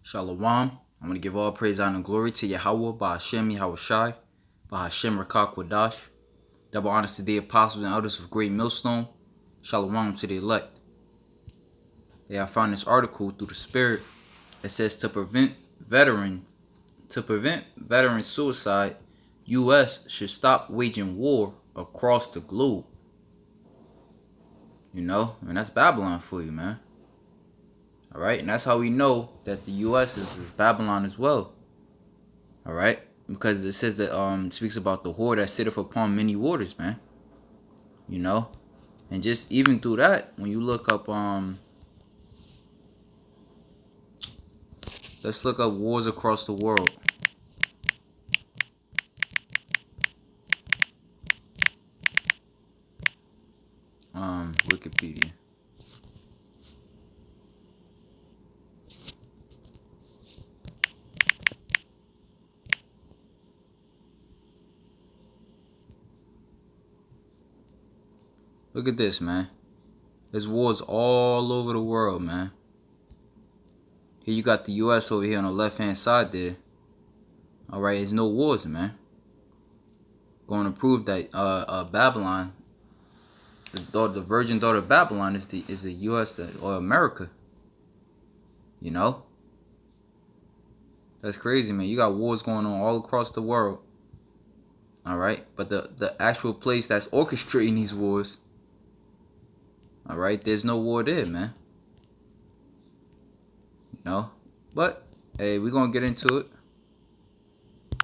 Shalom. I'm going to give all praise, honor, and glory to Yahweh, Bahashem, Yahushai, Bahashem, Rakak, Wadash. Double honors to the apostles and elders of Great Millstone. Shalom to the elect. Yeah, I found this article through the Spirit. It says to prevent veteran suicide, U.S. should stop waging war across the globe. You know, and that's Babylon for you, man. All right, and that's how we know that the U.S. is Babylon as well. All right, because it says that speaks about the whore that sitteth upon many waters, man. You know, and just even through that, when you look up let's look up wars across the world. Wikipedia. Look at this, man. There's wars all over the world, man. Here you got the U.S. over here on the left-hand side there. All right, there's no wars, man. Going to prove that Babylon, the virgin daughter of Babylon, is the U.S. or America. You know, that's crazy, man. You got wars going on all across the world. All right, but the actual place that's orchestrating these wars, all right, there's no war there, man. You know, but hey, we're gonna get into it.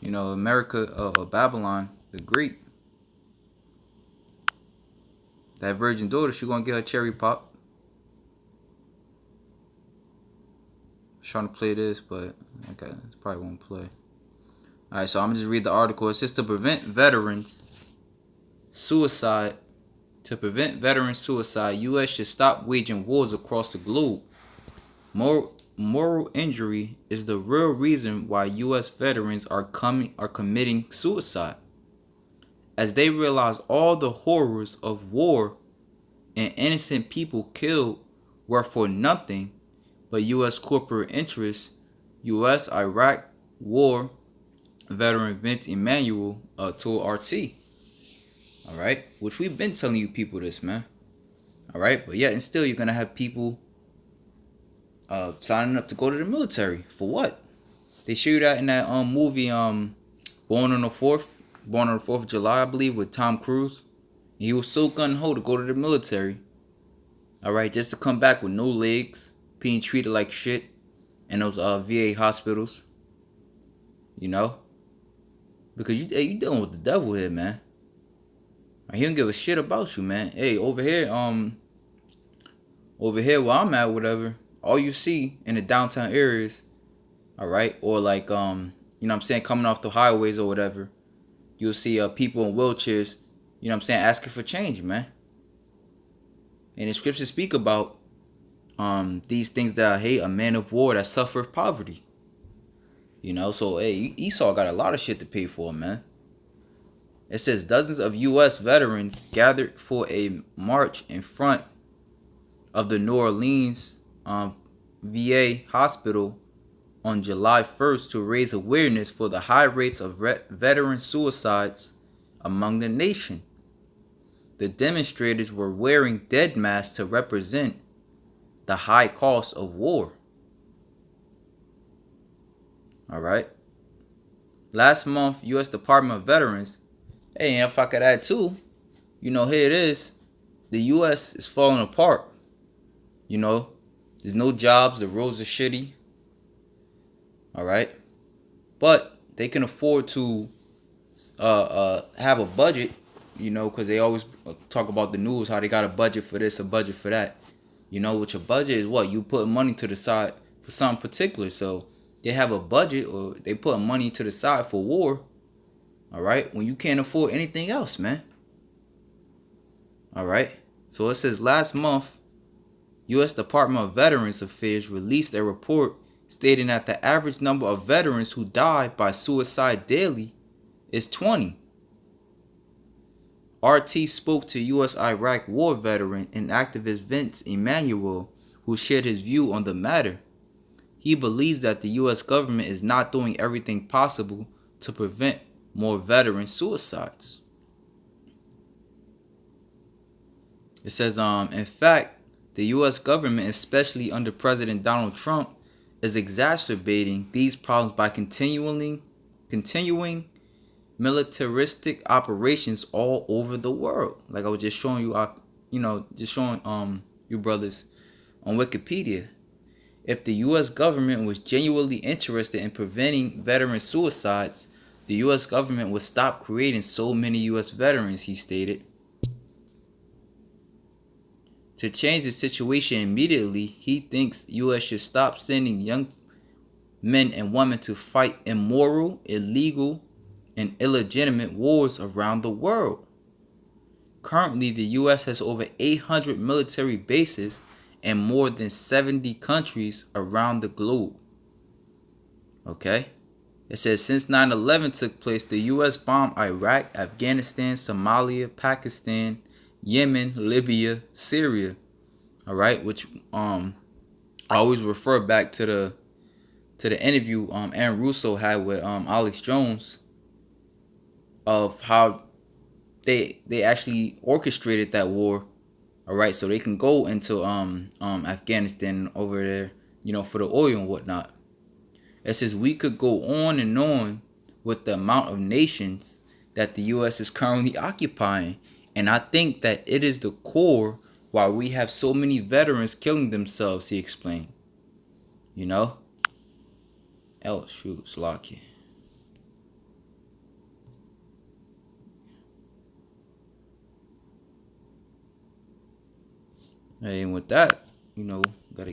You know, America, Babylon, the Great, that virgin daughter, she gonna get her cherry pop. I'm trying to play this, but okay, it probably won't play. All right, so I'm gonna just read the article. It says to prevent veterans suicide. To prevent veteran suicide, U.S. should stop waging wars across the globe. Moral injury is the real reason why U.S. veterans are committing suicide, as they realize all the horrors of war and innocent people killed were for nothing but U.S. corporate interests. U.S. Iraq War veteran Vince Emanuel told RT. All right, which we've been telling you people this, man. All right, but yet and still you're gonna have people signing up to go to the military for what? They show you that in that movie Born on the 4th of July, I believe, with Tom Cruise. He was so gung-ho to go to the military. All right, just to come back with no legs, being treated like shit in those VA hospitals. You know, because you dealing with the devil here, man. He don't give a shit about you, man. Hey, over here where I'm at, whatever, all you see in the downtown areas, all right, or like you know what I'm saying, coming off the highways or whatever, you'll see people in wheelchairs, you know what I'm saying, asking for change, man. And the scriptures speak about these things that I hate, a man of war that suffered poverty. You know, so hey, Esau got a lot of shit to pay for, man. It says dozens of U.S. veterans gathered for a march in front of the New Orleans VA hospital on July 1st to raise awareness for the high rates of veteran suicides among the nation. The demonstrators were wearing dead masks to represent the high cost of war. All right. Last month, U.S. Department of Veterans. Hey, and if I could add too, you know, here it is. The U.S. is falling apart. You know, there's no jobs. The roads are shitty. All right. But they can afford to have a budget, you know, because they always talk about the news, how they got a budget for this, a budget for that. You know, which a budget is what? You put money to the side for something particular. So they have a budget, or they put money to the side for war. All right, when you can't afford anything else, man. All right, so it says last month, U.S. Department of Veterans Affairs released a report stating that the average number of veterans who die by suicide daily is 20. RT spoke to U.S. Iraq War veteran and activist Vince Emanuel, who shared his view on the matter. he believes that the U.S. government is not doing everything possible to prevent more veteran suicides. It says, in fact, the U.S. government, especially under President Donald Trump, is exacerbating these problems by continuing militaristic operations all over the world. Like I was just showing you, just showing you brothers on Wikipedia. If the U.S. government was genuinely interested in preventing veteran suicides, the U.S. government would stop creating so many U.S. veterans, he stated. To change the situation immediately, he thinks U.S. should stop sending young men and women to fight immoral, illegal, and illegitimate wars around the world. Currently, the U.S. has over 800 military bases in more than 70 countries around the globe. Okay? It says since 9/11 took place, the U.S. bombed Iraq, Afghanistan, Somalia, Pakistan, Yemen, Libya, Syria. All right, which I always refer back to the interview Aaron Russo had with Alex Jones of how they actually orchestrated that war. All right, so they can go into Afghanistan over there, for the oil and whatnot. It says we could go on and on with the amount of nations that the U.S. is currently occupying, and I think that it is the core why we have so many veterans killing themselves. He explained. Oh shoot, Slocky. Hey, and with that, I'm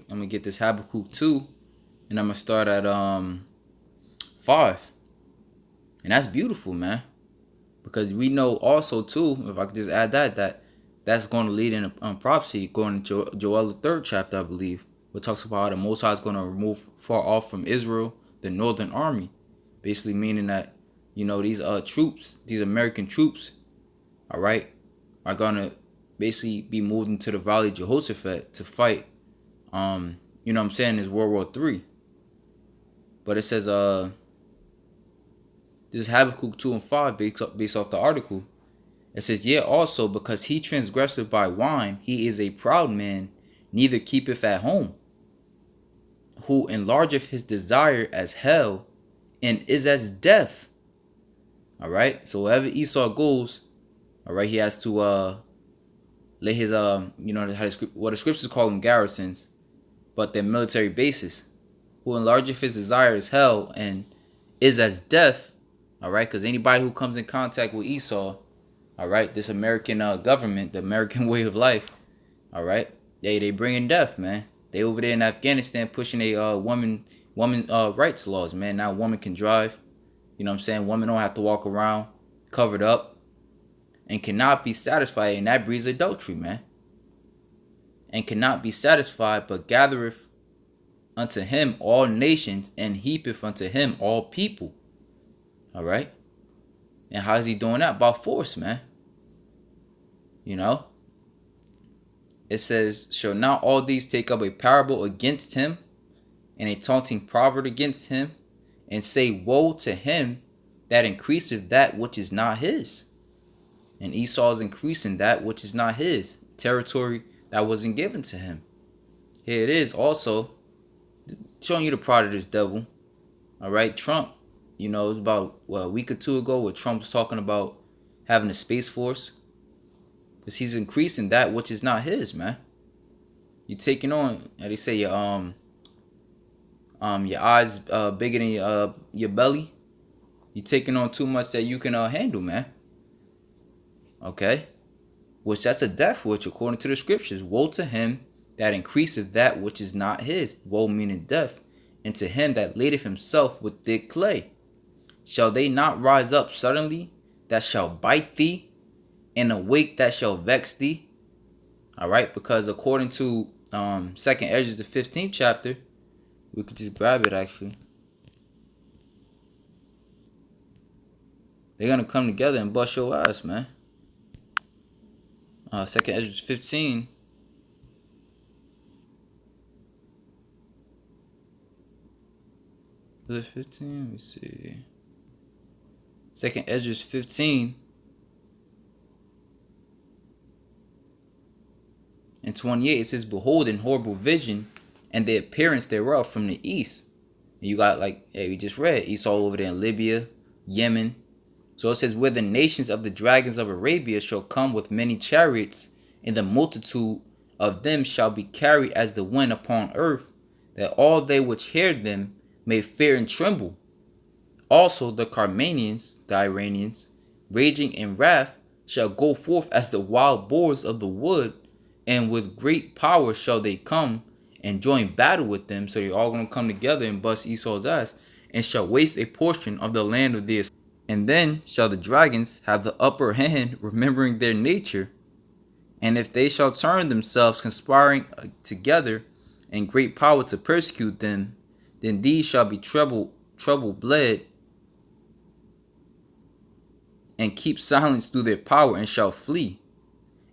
gonna get this Habakkuk 2, and I'm gonna start at 5. And that's beautiful, man. Because we know also too, if I could just add that's going to lead in a prophecy going to Joel the 3rd chapter, I believe, which talks about how the Most High is going to remove far off from Israel the northern army, basically meaning that these troops, these American troops, all right, are gonna basically be moved into the Valley of Jehoshaphat to fight. Is World War III. But it says this is Habakkuk 2 and 5 based off the article. It says, yeah, also because he transgresseth by wine, he is a proud man, neither keepeth at home, who enlargeth his desire as hell, and is as death. All right. So wherever Esau goes, all right, he has to lay his what the scriptures call them garrisons, but they're military bases. Who enlargeth his desire as hell and is as death. All right, because anybody who comes in contact with Esau, all right, this American government, the American way of life, all right, they bringing death, man. They over there in Afghanistan pushing a woman rights laws, man. Now a woman can drive. You know what I'm saying? Women don't have to walk around covered up and cannot be satisfied, and that breeds adultery, man. And cannot be satisfied, but gathereth unto him all nations, and heapeth unto him all people. All right? And how is he doing that? By force, man. It says, shall not all these take up a parable against him, and a taunting proverb against him, and say, woe to him that increaseth that which is not his. And Esau is increasing that which is not his, territory that wasn't given to him. Here it is also showing you the pride of this devil. All right, Trump, it was about a week or two ago where Trump was talking about having a space force, because he's increasing that which is not his, man. You're taking on, how they say, your eyes bigger than your belly. You're taking on too much that you can handle, man. Okay, which that's a death wish according to the scriptures. Woe to him that increaseth that which is not his. Woe meaning death. And to him that ladeth himself with thick clay. Shall they not rise up suddenly that shall bite thee, and awake that shall vex thee? All right, because according to 2nd Ezra the 15th chapter, we could just grab it actually. They're gonna come together and bust your ass, man. 2nd Ezra 15. Was it 15? Let me see. Second Esdras 15 and 28. It says, "Behold, in horrible vision, and the appearance thereof from the east." And you got like, we just read Esau over there in Libya, Yemen. So it says, "Where the nations of the dragons of Arabia shall come with many chariots, and the multitude of them shall be carried as the wind upon earth, that all they which hear them may fear and tremble. Also the Carmanians, the Iranians, raging in wrath, shall go forth as the wild boars of the wood, and with great power shall they come and join battle with them." So they're all going to come together and bust Esau's ass, "and shall waste a portion of the land of the. And then shall the dragons have the upper hand, remembering their nature. And if they shall turn themselves, conspiring together in great power to persecute them, then these shall be trouble bled, and keep silence through their power, and shall flee.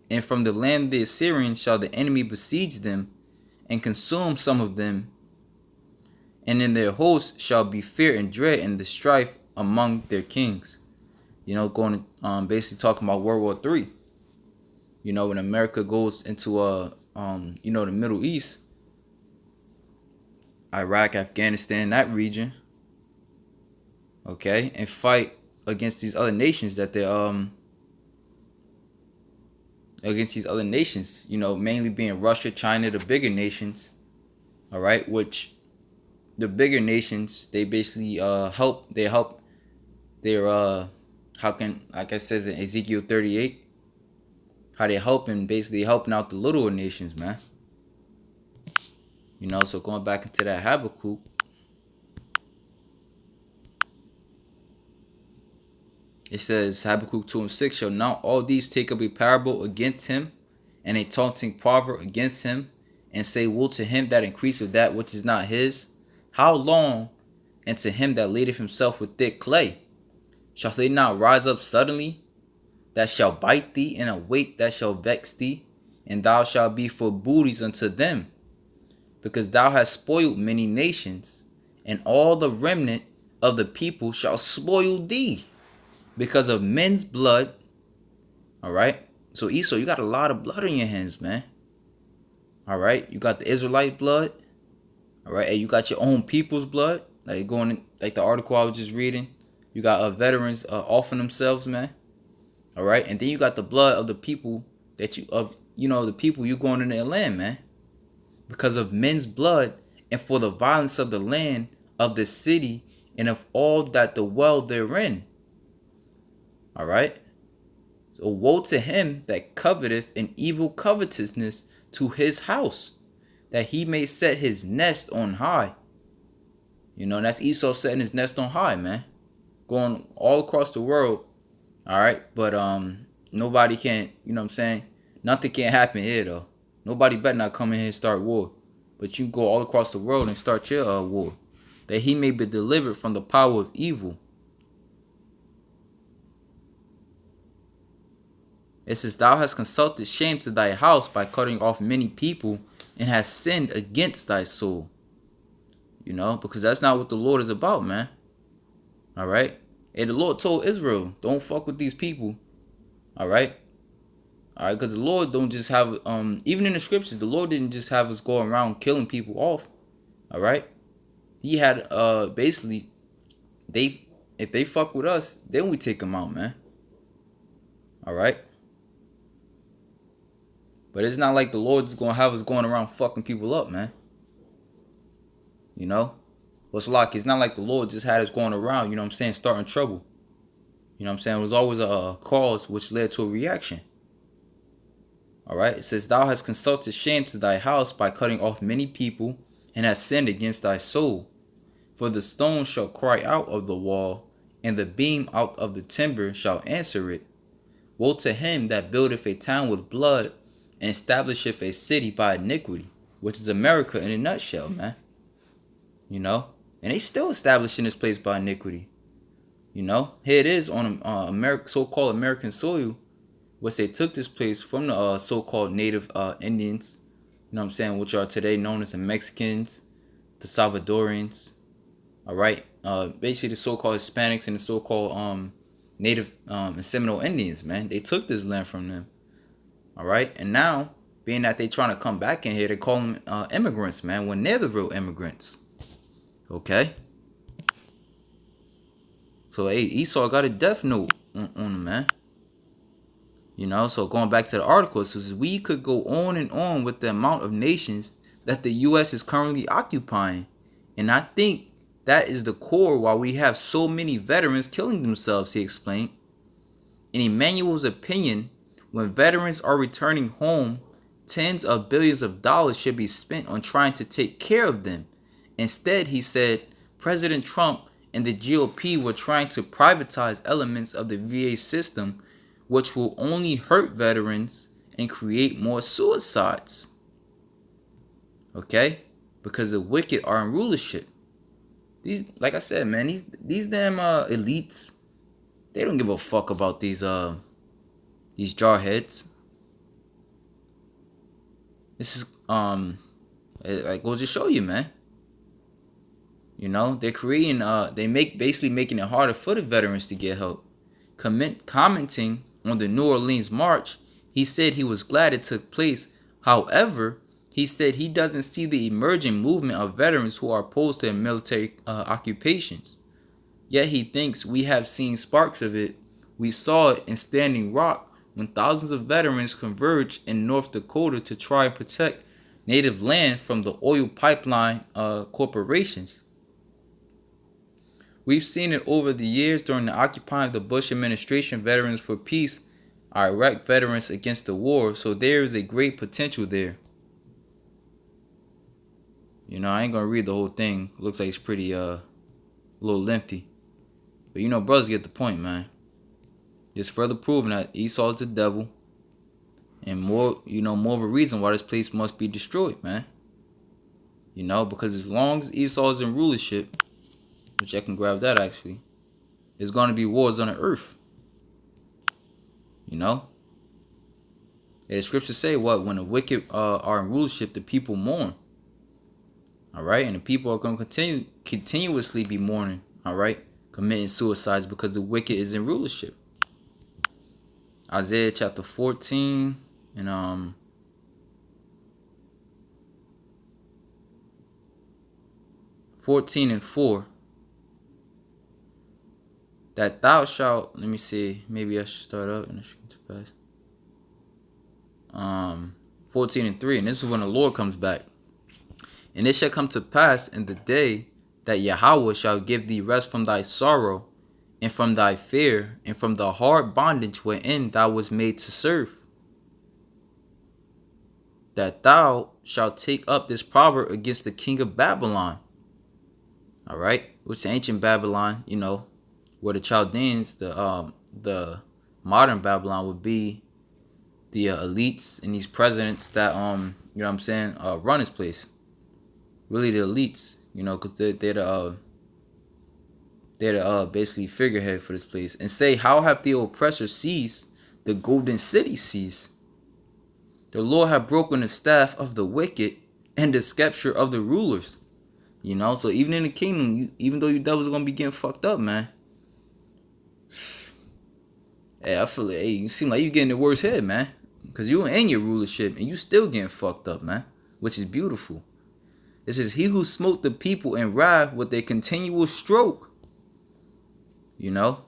And from the land of the Assyrians shall the enemy besiege them, and consume some of them. And in their hosts shall be fear and dread, and the strife among their kings." Going to basically talking about World War III. When America goes into the Middle East, Iraq, Afghanistan, that region, okay, and fight against these other nations that they're against these other nations, mainly being Russia, China, the bigger nations, all right, which the bigger nations, they basically help their how can, like I says in Ezekiel 38, how they basically helping out the little nations, man. So going back into that Habakkuk, it says, Habakkuk 2 and 6, "Shall not all these take up a parable against him, and a taunting proverb against him, and say, woe to him that increaseth that which is not his? How long? And to him that ladeth himself with thick clay? Shall they not rise up suddenly, that shall bite thee, and awake that shall vex thee? And thou shalt be for booties unto them, because thou hast spoiled many nations, and all the remnant of the people shall spoil thee, because of men's blood." All right. So Esau, you got a lot of blood on your hands, man. All right. You got the Israelite blood. All right. And you got your own people's blood. Like like the article I was just reading. You got veterans offering themselves, man. All right. And then you got the blood of the people that the people you going in their land, man. Because of men's blood, and for the violence of the land, of the city, and of all that dwell therein. All right. So woe to him that coveteth an evil covetousness to his house, that he may set his nest on high. That's Esau setting his nest on high, man. Going all across the world. All right. But nobody can, nothing can happen here, though. Nobody better not come in here and start war. But you go all across the world and start your war, that he may be delivered from the power of evil. It says, "Thou hast consulted shame to thy house by cutting off many people, and hast sinned against thy soul." Because that's not what the Lord is about, man. All right. And the Lord told Israel, don't fuck with these people. All right. All right. Because the Lord don't just have, even in the scriptures, the Lord didn't just have us go around killing people off. All right. He had, basically, if they fuck with us, then we take them out, man. All right. But it's not like the Lord's going to have us going around fucking people up, man. What's like, it's not like the Lord just had us going around, starting trouble. It was always a cause which led to a reaction. All right. It says, "Thou hast consulted shame to thy house by cutting off many people, and hast sinned against thy soul. For the stone shall cry out of the wall, and the beam out of the timber shall answer it. Woe to him that buildeth a town with blood, and establisheth a city by iniquity," which is America in a nutshell, man. And they still establishing this place by iniquity. Here it is on so-called American soil, which they took this place from the so-called native Indians, which are today known as the Mexicans, the Salvadorians, All right. Basically the so-called Hispanics and the so-called Native and Seminole Indians, man. They took this land from them. All right. And now, being that they trying to come back in here, they call them immigrants, man, when they're the real immigrants. Okay. So, hey, Esau got a death note on him, man. You know, so going back to the article, it says we could go on and on with the amount of nations that the U.S. is currently occupying. And I think that is the core why we have so many veterans killing themselves, he explained. In Emmanuel's opinion, when veterans are returning home, tens of billions of dollars should be spent on trying to take care of them. Instead, he said, President Trump and the GOP were trying to privatize elements of the VA system, which will only hurt veterans and create more suicides. Okay? Because the wicked are in rulership. These, like I said, man, these damn elites, they don't give a fuck about these jarheads. This is it goes to show you, man. You know, they're creating basically making it harder for the veterans to get help. Commenting on the New Orleans march, he said he was glad it took place. However, he said he doesn't see the emerging movement of veterans who are opposed to military occupations. Yet he thinks we have seen sparks of it. We saw it in Standing Rock when thousands of veterans converged in North Dakota to try and protect native land from the oil pipeline corporations. We've seen it over the years during the occupying of the Bush administration, Veterans for Peace, Iraq veterans against the war, so there is a great potential there. You know, I ain't gonna read the whole thing. Looks like it's pretty a little lengthy. But you know, brothers get the point, man. Just further proving that Esau is the devil. And more of a reason why this place must be destroyed, man. You know, because as long as Esau is in rulership, which I can grab that actually, there's going to be wars on the earth. You know? And the scriptures say what? When the wicked are in rulership, the people mourn. Alright? And the people are going to continuously be mourning. Alright? Committing suicides because the wicked is in rulership. Isaiah chapter 14 and 14 and 4. That thou shalt, let me see, maybe I should start up and it should come to pass. 14 and 3, and this is when the Lord comes back. And it shall come to pass in the day that Yahweh shall give thee rest from thy sorrow, and from thy fear, and from the hard bondage wherein thou was made to serve. That thou shalt take up this proverb against the king of Babylon. Alright, which ancient Babylon, you know, where the Chaldeans, the modern Babylon would be the elites and these presidents that you know what I'm saying, run this place. Really the elites, you know, because they're the basically figurehead for this place. And say, how have the oppressor seized the golden city seized? The Lord have broken the staff of the wicked and the scepter of the rulers. You know, so even in the kingdom, even though you devils are gonna be getting fucked up, man. Hey, I feel like, hey, you seem like you getting the worst head, man. Because you in your rulership and you still getting fucked up, man. Which is beautiful. It says, he who smote the people in wrath with a continual stroke. You know?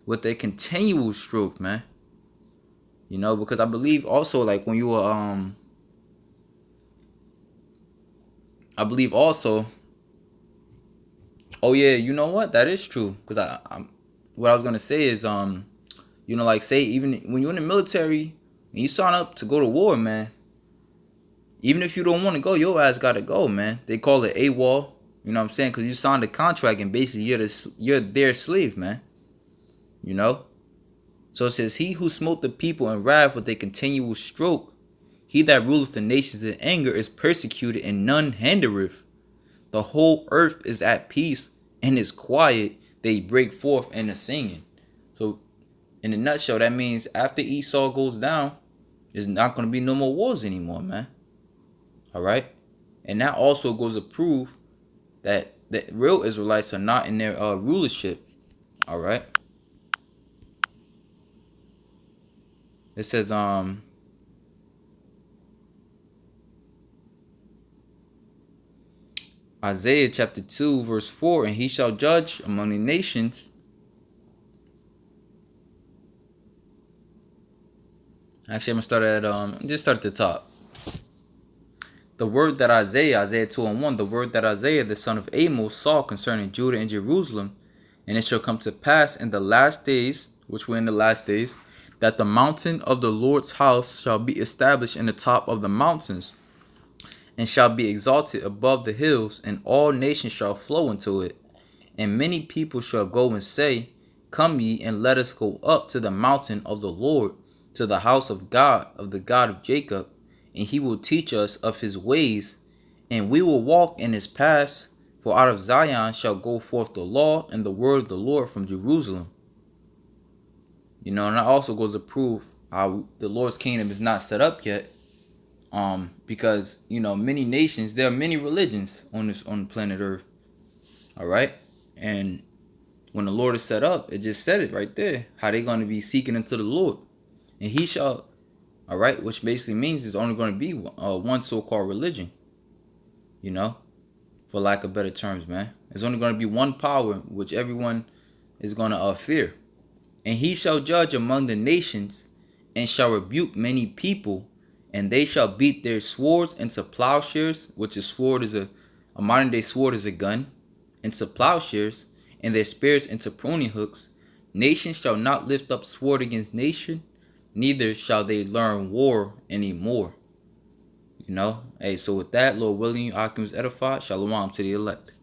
With a continual stroke, man. You know, because I believe also, like, when you were, I believe also, oh yeah, you know what? That is true. Because what I was going to say is, you know, like, say, even when you're in the military and you sign up to go to war, man, even if you don't want to go, your ass got to go, man. They call it AWOL, you know what I'm saying? Because you signed a contract and basically you're their slave, man. You know? So it says, he who smote the people in wrath with a continual stroke, he that ruleth the nations in anger is persecuted and none hindereth. The whole earth is at peace and is quiet. They break forth in a singing. So in a nutshell, that means after Esau goes down, there's not going to be no more wars anymore, man. All right. And that also goes to prove that The real Israelites are not in their rulership. All right. It says Isaiah chapter 2 verse 4, and he shall judge among the nations. Actually, I'm gonna start at just start at the top. The word that Isaiah 2:1, the word that Isaiah the son of Amos saw concerning Judah and Jerusalem, and it shall come to pass in the last days, which we're in the last days, that the mountain of the Lord's house shall be established in the top of the mountains, and shall be exalted above the hills, and all nations shall flow into it. And many people shall go and say, Come ye, and let us go up to the mountain of the Lord, to the house of God, of the God of Jacob, and he will teach us of his ways, and we will walk in his paths. For out of Zion shall go forth the law and the word of the Lord from Jerusalem. You know, and that also goes to prove how the Lord's kingdom is not set up yet. Because, you know, many nations, there are many religions on planet Earth. All right. And when the Lord is set up, it just said it right there, how they're going to be seeking unto the Lord. And he shall, all right, which basically means there's only going to be one so-called religion, you know, for lack of better terms, man. There's only going to be one power which everyone is going to fear. And he shall judge among the nations, and shall rebuke many people, and they shall beat their swords into plowshares, which a sword is a modern day sword is a gun, into plowshares, and their spears into pruning hooks. Nation shall not lift up sword against nation, neither shall they learn war anymore. You know? Hey, so with that, Lord willing, Akim is edified. Shalom to the elect.